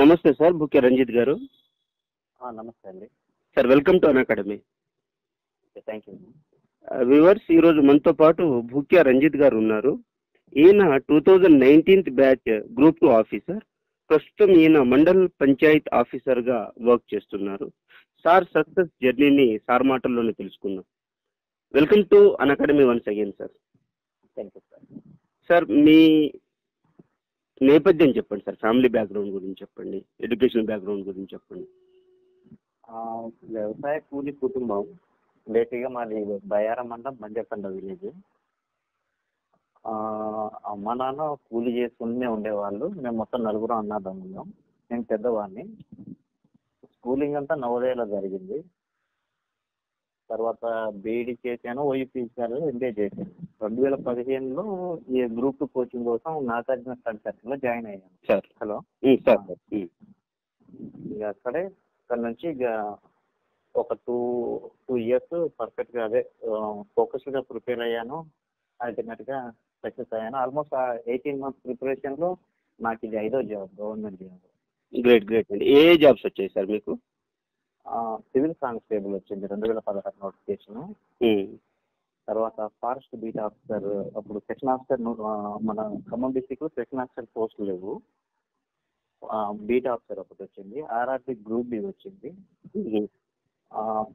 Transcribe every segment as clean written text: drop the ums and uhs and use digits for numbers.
నమస్తే sir, bouquet Ranjith గారు. నమస్తే అండి. Sir, welcome to academy. Thank you. Viewers, ఈరోజు మనతో పాటు బుకే రంజిత్ గారు ఉన్నారు. ఈయన 2019 బ్యాచ్ గ్రూప్ 2 ఆఫీసర్. ప్రస్తుతం ఈయన మండల్ పంచాయత్ ఆఫీసర్గా వర్క్ చేస్తున్నారు. సార్ సక్సెస్ జర్నీని సార్ మాటల్లోనే తెలుసుకుందాం. Welcome to academy once again sir. Thank you sir. Sir, మీ నేపథ్యం చెప్పండి సార్. ఫ్యామిలీ బ్యాక్గ్రౌండ్ గురించి చెప్పండి, ఎడ్యుకేషన్ బ్యాక్గ్రౌండ్ గురించి చెప్పండి. వ్యవసాయ కూలి కుటుంబం. బేసిక్గా మాది బయారం మండలం మంజకొండ విలేజ్. అమ్మ నాన్న కూలి చేసుకుంటూనే ఉండేవాళ్ళు. మేము మొత్తం నలుగురు అన్నదమ్ములం. నేను పెద్దవాడిని. స్కూలింగ్ అంతా నవోదయలో జరిగింది. తర్వాత బీఈడీ చేశాను, ఓయూపీసీఆర్లో ఎంబీఏ చేశాను. 2015లో ఈ గ్రూప్ 2 కోచింగ్ కోసం నాగార్జున స్టడీ సర్కిల్లో జాయిన్ అయ్యాను. సార్ హలో సార్ ఇక అక్కడ నుంచి ఇక ఒక టూ ఇయర్స్ పర్ఫెక్ట్గా అదే ఫోకస్డ్గా ప్రిపేర్ అయ్యాను. అల్టిమేట్గా సక్సెస్ అయ్యాను. ఆల్మోస్ట్ 18 months ప్రిపరేషన్లో నాకు ఇది 5వ job, government job. Great great అండి. ఏ జాబ్స్ వచ్చాయి సార్ మీకు? సివిల్ కానిస్టేబుల్ వచ్చింది 2016 నోటిఫికేషన్. తర్వాత ఫారెస్ట్ బీట్ ఆఫీసర్, అప్పుడు సెక్షన్ ఆఫీసర్ మన ఖమ్మం డిస్టిక్లో సెక్షన్ ఆఫీసర్ పోస్టులు లేవు. బీట్ ఆఫీసర్ ఒకటి వచ్చింది. ఆర్ఆర్బి గ్రూప్ బి వచ్చింది.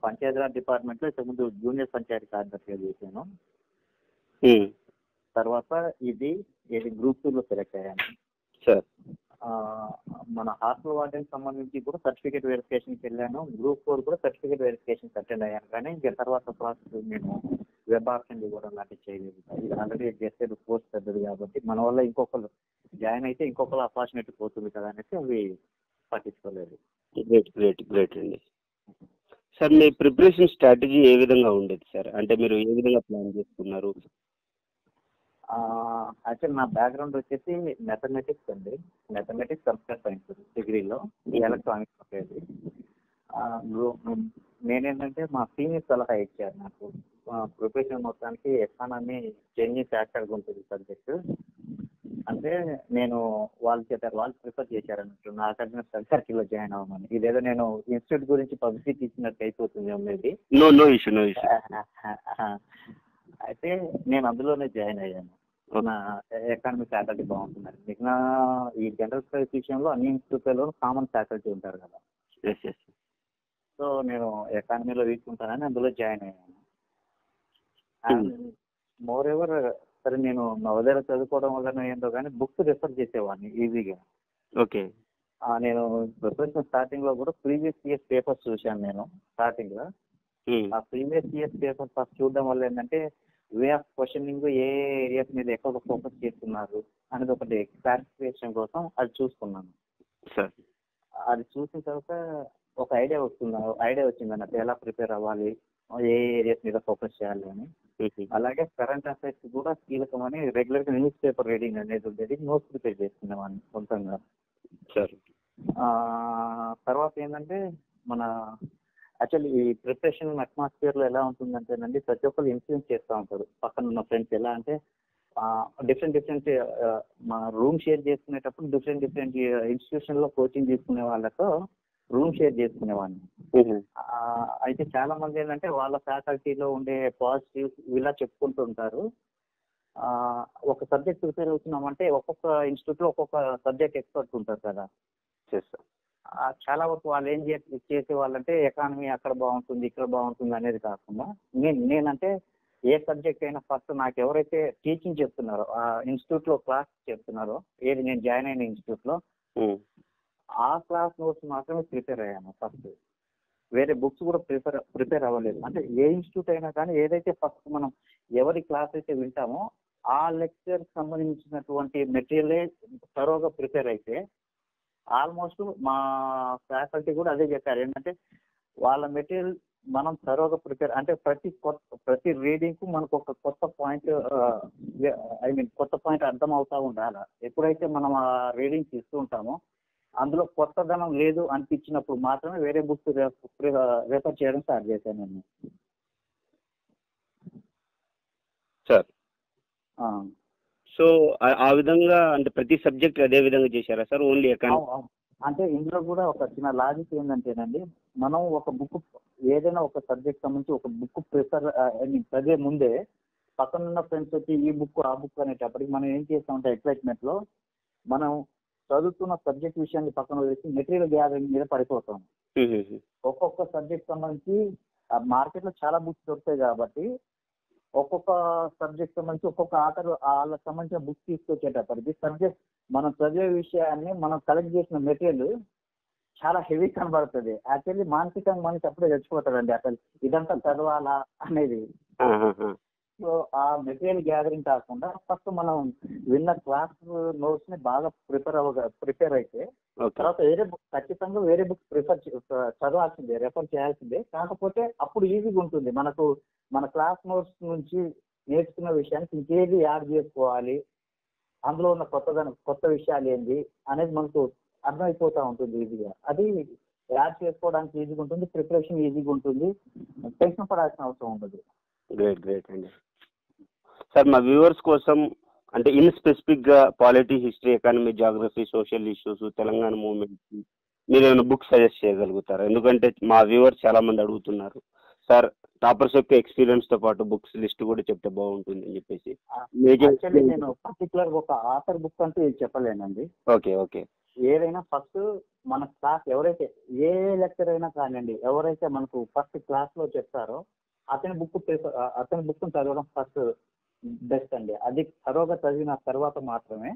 పంచాయతీరాజ్ డిపార్ట్మెంట్లో ఇంతకుముందు జూనియర్ పంచాయతీ కార్యదర్శిగా చేశాను. తర్వాత ఇది గ్రూప్ 2లో సెలెక్ట్ అయ్యాను సార్. మన హాస్టల్ వార్డెన్ సంబంధించి కూడా సర్టిఫికేట్ వెరిఫికేషన్కి వెళ్ళాను. గ్రూప్ 4 కూడా సర్టిఫికేట్ వెరిఫికేషన్ అటెండ్ అయ్యాను. కానీ ఇంకా తర్వాత ప్రాసెస్ నేను వెబ్ ఆప్షన్ కూడా లాంటివి చేయలేదు. ఇది ఆల్రెడీ చేసేది పోస్ట్ పెద్దది కాబట్టి మన వల్ల ఇంకొకరు జాయిన్ అయితే ఇంకొకరు ఆపర్చునిటీ పోతుంది కదా అనేసి అవి పట్టించుకోలేదు. గ్రేట్ గ్రేట్ గ్రేట్ అండి. సార్, మీ ప్రిపరేషన్ స్ట్రాటజీ ఏ విధంగా ఉండేది సార్? అంటే మీరు ఏ విధంగా ప్లాన్ చేసుకున్నారు? యాక్చువల్ నా బ్యాక్గ్రౌండ్ వచ్చేసి మ్యాథమెటిక్స్ అండి. మ్యాథమెటిక్స్, కంప్యూటర్ సైన్స్ డిగ్రీలో, ఎలక్ట్రానిక్స్ ఉండేది. నేనేంటంటే మా సీనియర్ సలహా ఇచ్చారు నాకు. ప్రిపరేషన్ మొత్తానికి ఎకానమీ చేంజింగ్ ఫ్యాక్టర్గా ఉంటుంది సబ్జెక్టు. అంటే నేను వాళ్ళు ప్రిఫర్ చేశారు అన్నట్టు నా అకాడమిక్ స్టడీ సర్కిల్లో జాయిన్ అవ్వమని. ఇదేదో నేను ఇన్స్టిట్యూట్ గురించి పబ్లిసిటీ ఇచ్చినట్టు అయిపోతుంది ఉండేది. No issue. అయితే నేను అందులోనే జాయిన్ అయ్యాను. నా ఎకానమిక్ ఫ్యాకల్టీ బాగుంటుందండి. మిగిలిన ఈ జనరల్ స్టడీస్ విషయంలో అన్ని ఇన్స్టిట్యూట్లలో కామన్ ఫ్యాకల్టీ ఉంటారు కదా. సో నేను ఎకానమీలో తీసుకుంటానని అందులో జాయిన్ అయ్యాను. అండ్ మోర్ ఎవర్ సరే, నేను నవోదయలో చదువుకోవడం వల్ల ఏంటో కానీ బుక్స్ రిఫర్ చేసేవాడిని ఈజీగా. ఓకే. నేను ప్రిపరేషన్ స్టార్టింగ్లో కూడా ప్రీవియస్ ఇయర్స్ పేపర్స్ చూశాను. నేను స్టార్టింగ్లో ఆ ప్రీవియస్ ఇయర్స్ పేపర్ ఫస్ట్ చూడడం వల్ల ఏంటంటే way of questioning, A areas మీద ఎక్కువ ఫోకస్ చేస్తున్నారు అనేది ఒకటి క్లారిఫికేషన్ కోసం అది చూసుకున్నాను. అది చూసిన తర్వాత ఒక ఐడియా వచ్చింది అన్నట్టు ఎలా ప్రిపేర్ అవ్వాలి, ఏ ఏరియాస్ మీద ఫోకస్ చేయాలి అని. అలాగే కరెంట్ అఫైర్స్ కూడా కీలకమని రెగ్యులర్గా న్యూస్ పేపర్ రీడింగ్ అనేది ఉండేది. నోట్స్ ప్రిపేర్ చేసుకునేవాడిని సొంతంగా. తర్వాత ఏంటంటే మన యాక్చువల్లీ ఈ ప్రిపరేషన్ అట్మాస్ఫియర్లో ఎలా ఉంటుందంటేనండి, ప్రతి ఒక్కరు ఇన్ఫ్లుయెన్స్ చేస్తూ ఉంటారు. పక్కన ఉన్న ఫ్రెండ్స్ ఎలా అంటే డిఫరెంట్ మా రూమ్ షేర్ చేసుకునేటప్పుడు డిఫరెంట్ ఇన్స్టిట్యూషన్లో కోచింగ్ తీసుకునే వాళ్ళతో రూమ్ షేర్ చేసుకునేవాడిని. అయితే చాలా మంది ఏంటంటే వాళ్ళ ఫ్యాకల్టీలో ఉండే పాజిటివ్స్ ఇలా చెప్పుకుంటూ ఉంటారు. ఒక సబ్జెక్ట్ ప్రిపేర్ అవుతున్నామంటే ఒక్కొక్క ఇన్స్టిట్యూట్లో ఒక్కొక్క సబ్జెక్ట్ ఎక్స్పర్ట్ ఉంటారు కదా. చాలా వరకు వాళ్ళు ఏం చేసే వాళ్ళంటే ఎకానమీ అక్కడ బాగుంటుంది, ఇక్కడ బాగుంటుంది అనేది కాకుండా నేనంటే ఏ సబ్జెక్ట్ అయినా ఫస్ట్ నాకు ఎవరైతే టీచింగ్ చెప్తున్నారో ఆ ఇన్స్టిట్యూట్లో క్లాస్ చెప్తున్నారో, ఏది నేను జాయిన్ అయిన ఇన్స్టిట్యూట్లో ఆ క్లాస్ నోట్స్ మాత్రమే ప్రిపేర్ అయ్యాను ఫస్ట్. వేరే బుక్స్ కూడా ప్రిపేర్ అవ్వలేదు. అంటే ఏ ఇన్స్టిట్యూట్ అయినా కానీ ఏదైతే ఫస్ట్ మనం ఎవరి క్లాస్ అయితే వింటామో ఆ లెక్చర్ సంబంధించినటువంటి మెటీరియలే థరోగా ప్రిపేర్ అయితే ఆల్మోస్ట్ మా ఫ్యాకల్టీ కూడా అదే చెప్పారు. ఏంటంటే వాళ్ళ మెటీరియల్ మనం థరోగా ప్రిపేర్ అంటే ప్రతి రీడింగ్కు మనకు ఒక కొత్త పాయింట్ కొత్త పాయింట్ అర్థం అవుతూ ఉండాలి. ఎప్పుడైతే మనం ఆ రీడింగ్స్ ఇస్తూ ఉంటామో అందులో కొత్తదనం లేదు అనిపించినప్పుడు మాత్రమే వేరే బుక్స్ రెఫర్ చేయడం స్టార్ట్ చేశాను నేను. సార్, సో ఆ విధంగా అంటే ప్రతి సబ్జెక్ట్ అదే విధంగా చేశారా సార్? Only economy? అంటే ఇందులో కూడా ఒక చిన్న లాజిక్ ఏంటంటేనండి, మనం ఒక బుక్ ఏదైనా ఒక సబ్జెక్ట్ సంబంధించి ఒక బుక్ ప్రిఫర్ చదివే ముందే పక్కన ఉన్న ఫ్రెండ్స్ వచ్చి ఈ బుక్ ఆ బుక్ అనేటప్పటికి మనం ఏం చేస్తామంటే ఎక్సైట్మెంట్ లో మనం చదువుతున్న సబ్జెక్ట్ విషయాన్ని పక్కన వేసి మెటీరియల్ గ్యాదరింగ్ మీద పడిపోతాం. ఒక్కొక్క సబ్జెక్ట్ సంబంధించి మార్కెట్ లో చాలా బుక్స్ దొరుకుతాయి కాబట్టి ఒక్కొక్క సబ్జెక్ట్ సంబంధించి ఒక్కొక్క ఆథర్ వాళ్ళకి సంబంధించిన బుక్స్ తీసుకొచ్చేటప్పటికి సబ్జెక్ట్ మనం చదివే విషయాన్ని మనం కలెక్ట్ చేసిన మెటీరియల్ చాలా హెవీ కనబడుతుంది. యాక్చువల్లీ మానసికంగా మనిషి అప్పుడే చచ్చిపోతాడండి అసలు ఇదంతా చదవాలా అనేది. సో ఆ మెటీరియల్ గ్యాదరింగ్ కాకుండా ఫస్ట్ మనం విన్న క్లాస్ నోట్స్ ని బాగా ప్రిపేర్ అయితే తర్వాత వేరే బుక్ ఖచ్చితంగా వేరే బుక్ చదవాల్సిందే, రెఫర్ చేయాల్సిందే. కాకపోతే అప్పుడు ఈజీగా ఉంటుంది మనకు. మన క్లాస్ నోట్స్ నుంచి నేర్చుకున్న విషయానికి ఇంకేది యాడ్ చేసుకోవాలి, అందులో ఉన్న కొత్త విషయాలు ఏంటి అనేది మనకు అర్థమైపోతూ ఉంటుంది ఈజీగా. అది యాడ్ చేసుకోవడానికి ఈజీగా ఉంటుంది, ప్రిపరేషన్ ఈజీగా ఉంటుంది, టెన్షన్ పడాల్సిన అవసరం ఉండదు. గ్రేట్ గ్రేట్ అండి. సార్ మా వ్యూవర్స్ కోసం అంటే ఇన్ స్పెసిఫిక్ గా polity, history, economy, geography, social issues, Telangana movement మీరు ఏమైనా బుక్ సజెస్ట్ చేయగలుగుతారా? ఎందుకంటే మా వ్యూవర్స్ చాలా మంది అడుగుతున్నారు సార్, టాపర్స్ యొక్క ఎక్స్పీరియన్స్ తో పాటు బుక్స్ లిస్ట్ కూడా చెప్తే బాగుంటుంది అని చెప్పేసి. యాక్చువల్లీ నేను పర్టికులర్ ఒక ఆథర్ బుక్ అంటూ చెప్పలేనండి. Okay okay. ఏదైనా ఫస్ట్ మన క్లాస్ ఎవరైతే ఏ లెక్చర్ అయినా కానివ్వండి, ఎవరైతే మనకు ఫస్ట్ క్లాస్ లో చెప్తారో అతని బుక్ చదవడం ఫస్ట్ బెస్ట్ అండి. అది తరువుగా చదివిన తర్వాత మాత్రమే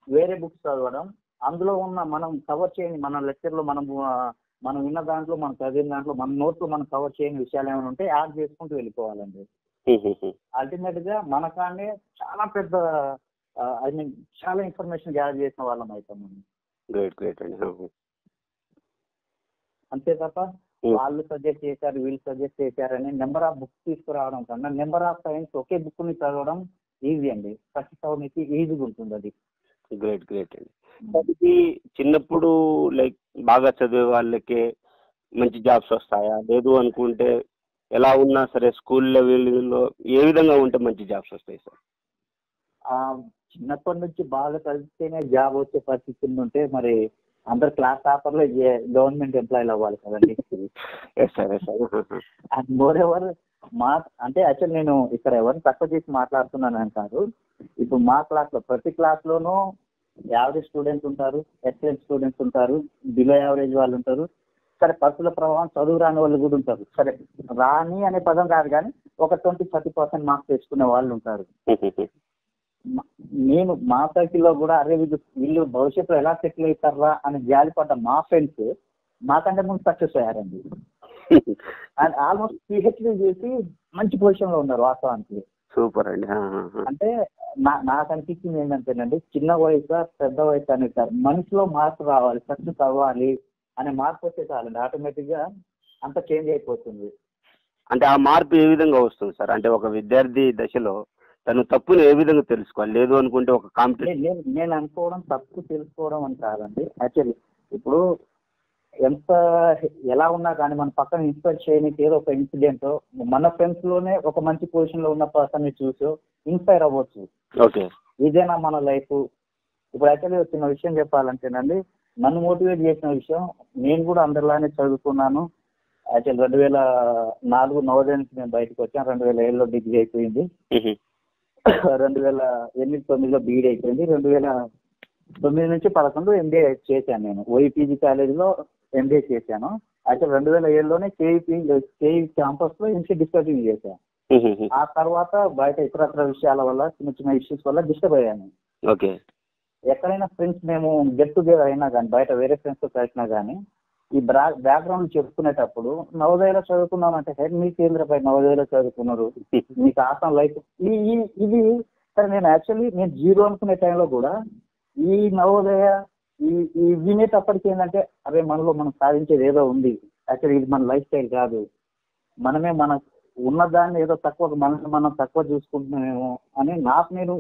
వేరే బుక్స్ చదవడం. అందులో ఉన్న మనం కవర్ చేయని మన లెక్చర్ లో మనం విన్న దాంట్లో, మనం చదివిన దాంట్లో, మన నోట్ లో మనం కవర్ చేయని విషయాలు ఏమైనా ఉంటే యాడ్ చేసుకుంటూ వెళ్ళిపోవాలండి. అల్టిమేట్ గా మనకానే చాలా పెద్ద ఐ మీన్ చాలా ఇన్ఫర్మేషన్ గ్యాదర్ చేసిన వాళ్ళం అవుతాం. అంతే తప్ప వాళ్ళు సజెస్ట్ చేశారు, వీళ్ళు సజెస్ట్ చేశారని నెంబర్ ఆఫ్ బుక్స్ తీసుకురావడం కన్నా number of times okay book ని చదవడం ఈజీ అండి. సక్సెస్ అవడానికి ఈజీగా ఉంటుంది అది. గ్రేట్ గ్రేట్ అండి. అది చిన్నప్పుడు లైక్ బాగా చదివే వాళ్ళకే మంచి జాబ్స్ వస్తాయా, లేదు అనుకుంటే ఎలా ఉన్నా సరే స్కూల్ లెవెల్లో ఏ విధంగా ఉంటే మంచి జాబ్స్ వస్తాయి సార్? చిన్నప్పటి నుంచి బాగా చదివితేనే జాబ్ వచ్చే పరిస్థితి ఉంటే మరి అందరు క్లాస్ టాపర్లో గవర్నమెంట్ ఎంప్లాయీలు అవ్వాలి కదండి. అండ్ మోర్ ఎవర్ అంటే యాక్చువల్ నేను ఇక్కడ ఎవరిని తక్కువ చేసి మాట్లాడుతున్నాను కాదు. ఇప్పుడు మా క్లాస్లో ప్రతి క్లాస్లోనూ యావరేజ్ స్టూడెంట్స్ ఉంటారు, ఎక్సలెంట్ స్టూడెంట్స్ ఉంటారు, బిలో యావరేజ్ వాళ్ళు ఉంటారు. సరే పరిస్థితుల ప్రభావం చదువు రాని వాళ్ళు కూడా ఉంటారు. సరే రాని అనే పదం కాదు కానీ ఒక 20-30% మార్క్స్ తెచ్చుకునే వాళ్ళు ఉంటారు. నేను మా సర్కిల్లో కూడా అరే వీళ్ళు భవిష్యత్తులో ఎలా సెటిల్ అవుతారా అని జాలిపడ్డ మా ఫ్రెండ్స్ మాకంటే ముందు సక్సెస్ అయ్యారండి. అండ్ ఆల్మోస్ట్ పిహెచ్డీ చేసి మంచి పొజిషన్ లో ఉన్నారు వాస్తవానికి. సూపర్ అండి. అంటే నాకు అనిపించింది ఏంటంటేనండి, చిన్న వయసు పెద్ద వయసు అనేది సార్ మనిషిలో మార్పు రావాలి, సక్సెస్ అవ్వాలి అనే మార్పు వస్తే చాలండి, ఆటోమేటిక్ గా అంత చేంజ్ అయిపోతుంది. అంటే ఆ మార్పు ఏ విధంగా వస్తుంది సార్? అంటే ఒక విద్యార్థి దశలో తను తప్పుని ఏ విధంగా తెలుసుకోవాలి, లేదు అనుకుంటే ఒక కాంపిటీషన్. నేను అనుకోవడం తప్పు తెలుసుకోవడం అని కాదండి. యాక్చువల్లీ ఇప్పుడు ఎంత ఎలా ఉన్నా కానీ మన పక్కన ఇన్స్పైర్ చేయడానికి ఏదో ఒక ఇన్సిడెంట్, మన ఫ్రెండ్స్ లోనే ఒక మంచి పొజిషన్ లో ఉన్న పర్సన్ ని చూసి ఇన్స్పైర్ అవ్వచ్చు. ఓకే, ఇదేనా మన లైఫ్? ఇప్పుడు యాక్చువల్లీ వచ్చిన విషయం చెప్పాలంటేనండి, నన్ను మోటివేట్ చేసిన విషయం, నేను కూడా అందరిలానే చదువుకున్నాను. యాక్చువల్ 2004 నవోదయ నుంచి నేను బయటకు వచ్చాను. 2007లో డిగ్రీ అయిపోయింది, 2008-9లో బీఈడీ అయిపోయింది, 2009 నుంచి 2011 ఎంబీఏ చేశాను. నేను ఓఈపీజీ కాలేజీలో ఎంబీఏ చేశాను. యాక్చువల్ 2007లోనే కేఈ క్యాంపస్ లో ఎంసీ డిస్కంటిన్యూ చేశాను. ఆ తర్వాత బయట ఇతరత్ర విషయాల వల్ల, చిన్న చిన్న ఇష్యూస్ వల్ల డిస్టర్బ్ అయ్యాను. ఓకే. ఎక్కడైనా ఫ్రెండ్స్ మేము గెట్ టుగెదర్ అయినా కానీ, బయట వేరే ఫ్రెండ్స్ తో కలిసినా కానీ ఈ బ్యాక్గ్రౌండ్ చెప్పుకునేటప్పుడు నవోదయలో చదువుకున్నామంటే హెడ్ మీ కేంద్రపై నవోదయలో చదువుకున్నారు, మీకు ఆసం లైఫ్ ఇది సరే. నేను యాక్చువల్లీ నేను జీరో అనుకునే టైంలో కూడా ఈ నవోదయ ఈ వినేటప్పటికి ఏంటంటే అరే మనలో మనం సాధించేది ఏదో ఉంది, యాక్చువల్లీ ఇది మన లైఫ్ స్టైల్ కాదు, మనమే మన ఉన్నదాన్ని ఏదో తక్కువ మనం తక్కువ చూసుకుంటున్నామేమో అని నాకు నేను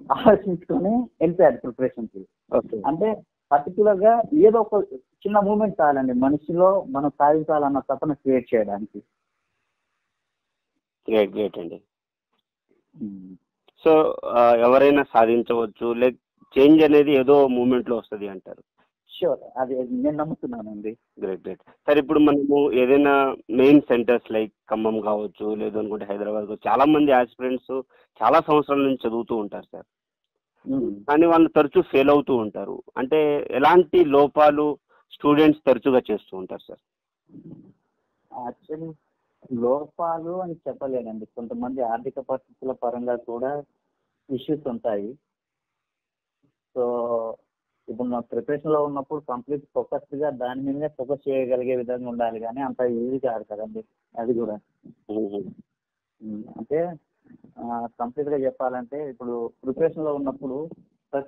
ఆలోచించుకొని వెళ్ళిపోయాను ప్రిపరేషన్కి. అంటే పర్టికులర్ గా ఏదో ఒక చిన్న మూమెంట్ చాలండి మనిషిలో మనం సాధించాలన్న తపన క్రియేట్ చేయడానికి. గ్రేట్ అండి. సో ఎవరైనా సాధించవచ్చు, లైక్ చేంజ్ అనేది ఏదో మూమెంట్ లో వస్తుంది అంటారు. షూర్, అది నేను నమ్ముతున్నానండి. Great great sir. ఇప్పుడు మనము ఏదైనా మెయిన్ సెంటర్స్ లైక్ ఖమ్మం కావచ్చు, లేదనుకుంటే హైదరాబాద్ కావచ్చు, చాలా మంది ఆస్పిరెంట్స్ చాలా సంవత్సరాల నుంచి చదువుతూ ఉంటారు సార్. కానీ వాళ్ళు తరచూ ఫెయిల్ అవుతూ ఉంటారు. అంటే ఎలాంటి లోపాలు స్టూడెంట్స్ తరచుగా చేస్తూ ఉంటారు సార్? యాక్చువల్లీ లోపాలు అని చెప్పలేనండి. కొంతమంది ఆర్థిక పరిస్థితుల పరంగా కూడా ఇష్యూస్ ఉంటాయి. సో ఇప్పుడు నా ప్రిపరేషన్లో ఉన్నప్పుడు కంప్లీట్ ఫోకస్డ్గా దాని మీదనే ఫోకస్ చేయగలిగే విధంగా ఉండాలి, కానీ అంత ఈజీ కాదు కదండి అది కూడా. అంటే కంప్లీట్గా చెప్పాలంటే ఇప్పుడు ప్రిపరేషన్లో ఉన్నప్పుడు